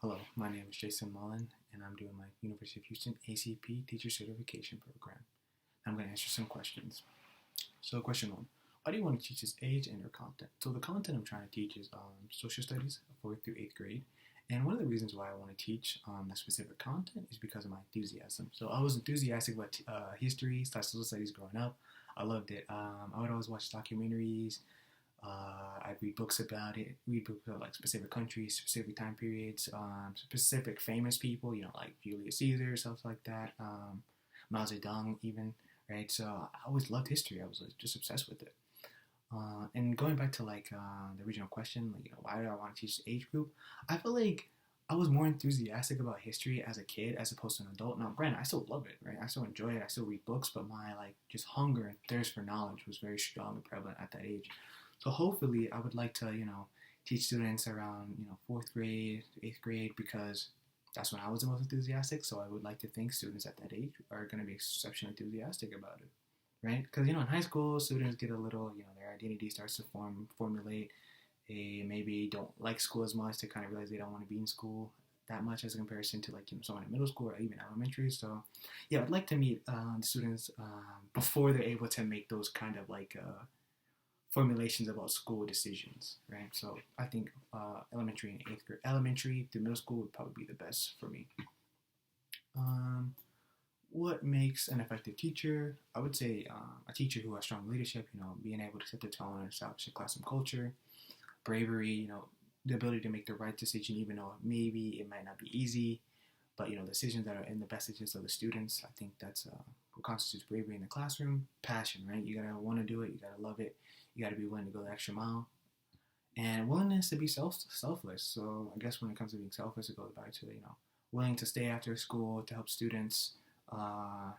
Hello, my name is Jason Mullen, and I'm doing my University of Houston ACP Teacher Certification Program. I'm going to answer some questions. So, question one: why do you want to teach this age and your content? So, the content I'm trying to teach is social studies, 4th through 8th grade. And one of the reasons why I want to teach that specific content is because of my enthusiasm. So, I was enthusiastic about history, social studies growing up. I loved it. I would always watch documentaries. I'd read books about it, read books about like specific countries, specific time periods, specific famous people, like Julius Caesar, stuff like that, Mao Zedong, even, right? So I always loved history. I was like, just obsessed with it. And going back to the original question, why do I want to teach the age group? I feel like I was more enthusiastic about history as a kid as opposed to an adult. Now, granted, I still love it, right? I still enjoy it. I still read books, but my just hunger and thirst for knowledge was very strong and prevalent at that age. So hopefully, I would like to, teach students around, 4th grade, 8th grade, because that's when I was the most enthusiastic. So I would like to think students at that age are going to be exceptionally enthusiastic about it, right? Because in high school, students get a little, their identity starts to formulate. They maybe don't like school as much. They kind of realize they don't want to be in school that much as a comparison to someone in middle school or even elementary. So yeah, I'd like to meet the students before they're able to make those kind of formulations about school decisions, right? So I think elementary and 8th grade, elementary to middle school would probably be the best for me. Um, what makes an effective teacher? I would say a teacher who has strong leadership, being able to set the tone and establish a classroom culture, bravery, the ability to make the right decision, even though maybe it might not be easy, but decisions that are in the best interest of the students. I think that's what constitutes bravery in the classroom. Passion, right? You gotta want to do it. You gotta love it. You gotta be willing to go the extra mile, and willingness to be selfless. So I guess when it comes to being selfless, it goes back to willing to stay after school to help students, uh,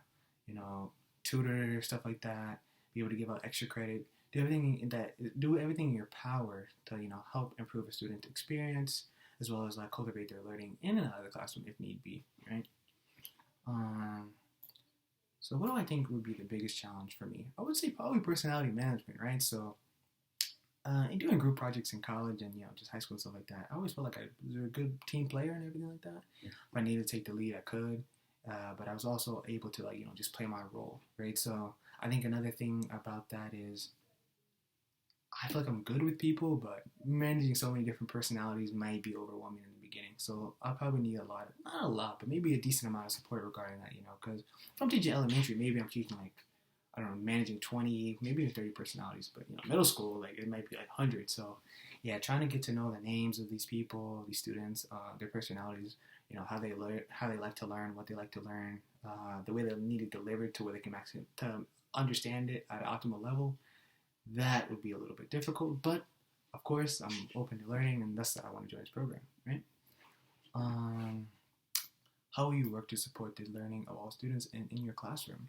you know, tutor stuff like that. Be able to give out extra credit. Do everything in your power to help improve a student experience as well as cultivate their learning in and out of the classroom if need be, right? Um, so what do I think would be the biggest challenge for me? I would say probably personality management, right? So in doing group projects in college and just high school and stuff like that, I always felt like I was a good team player and everything like that. Yeah. If I needed to take the lead, I could. But I was also able to just play my role, right? So I think another thing about that is I feel like I'm good with people, but managing so many different personalities might be overwhelming in the beginning. So I'll probably need not a lot, but maybe a decent amount of support regarding that, because if I'm teaching elementary, maybe I'm teaching I don't know, managing 20, maybe 30 personalities, but middle school, it might be 100. So yeah, trying to get to know the names of these people, these students, their personalities, how they learn, how they like to learn, what they like to learn, the way they need it delivered to where they can actually to understand it at an optimal level. That would be a little bit difficult, but of course, I'm open to learning, and that's why I want to join this program, right? Um, how will you work to support the learning of all students in your classroom?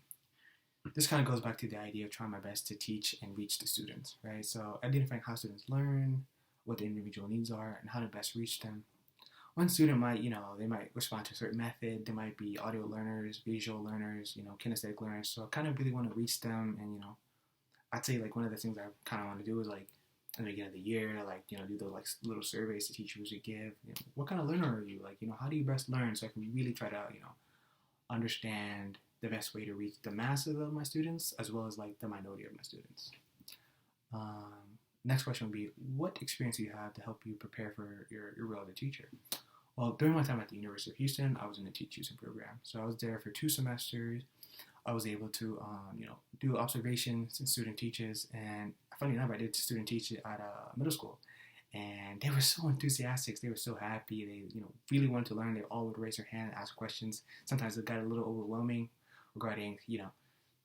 This kind of goes back to the idea of trying my best to teach and reach the students, right? So identifying how students learn, what their individual needs are, and how to best reach them. One student might, they might respond to a certain method. They might be audio learners, visual learners, kinesthetic learners. So I kind of really want to reach them, and I'd say one of the things I kind of want to do is at the beginning of the year, do those little surveys the teachers would give. What kind of learner are you? How do you best learn? So I can really try to understand the best way to reach the masses of my students as well as the minority of my students. Next question would be, what experience do you have to help you prepare for your role as a teacher? Well, during my time at the University of Houston, I was in the Teach Houston program. So I was there for 2 semesters. I was able to, do observations and student teaches. And funny enough, I did student teach at middle school. And they were so enthusiastic. They were so happy. They, really wanted to learn. They all would raise their hand and ask questions. Sometimes it got a little overwhelming regarding,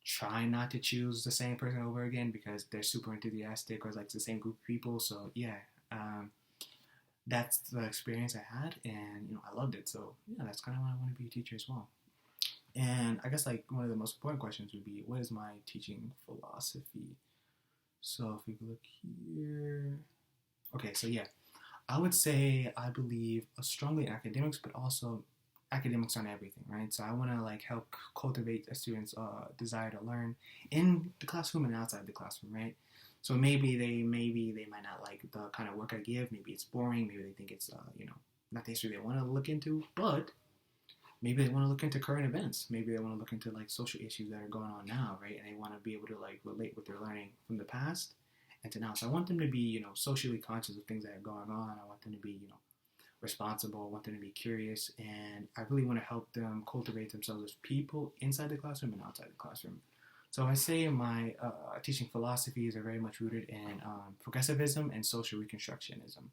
trying not to choose the same person over again because they're super enthusiastic or it's the same group of people. So yeah, that's the experience I had, and I loved it. So yeah, that's kind of why I want to be a teacher as well. And I guess one of the most important questions would be, what is my teaching philosophy? So if we look here, okay, so yeah, I would say I believe strongly in academics, but also academics aren't everything, right? So I want to help cultivate a student's desire to learn in the classroom and outside the classroom, right? So maybe they might not like the kind of work I give. Maybe it's boring. Maybe they think it's not the history they want to look into, but maybe they want to look into current events. Maybe they want to look into like social issues that are going on now, right? And they want to be able to like relate what they're learning from the past and to now. So I want them to be, socially conscious of things that are going on. I want them to be, responsible. I want them to be curious, and I really want to help them cultivate themselves as people inside the classroom and outside the classroom. So I say my teaching philosophies are very much rooted in progressivism and social reconstructionism.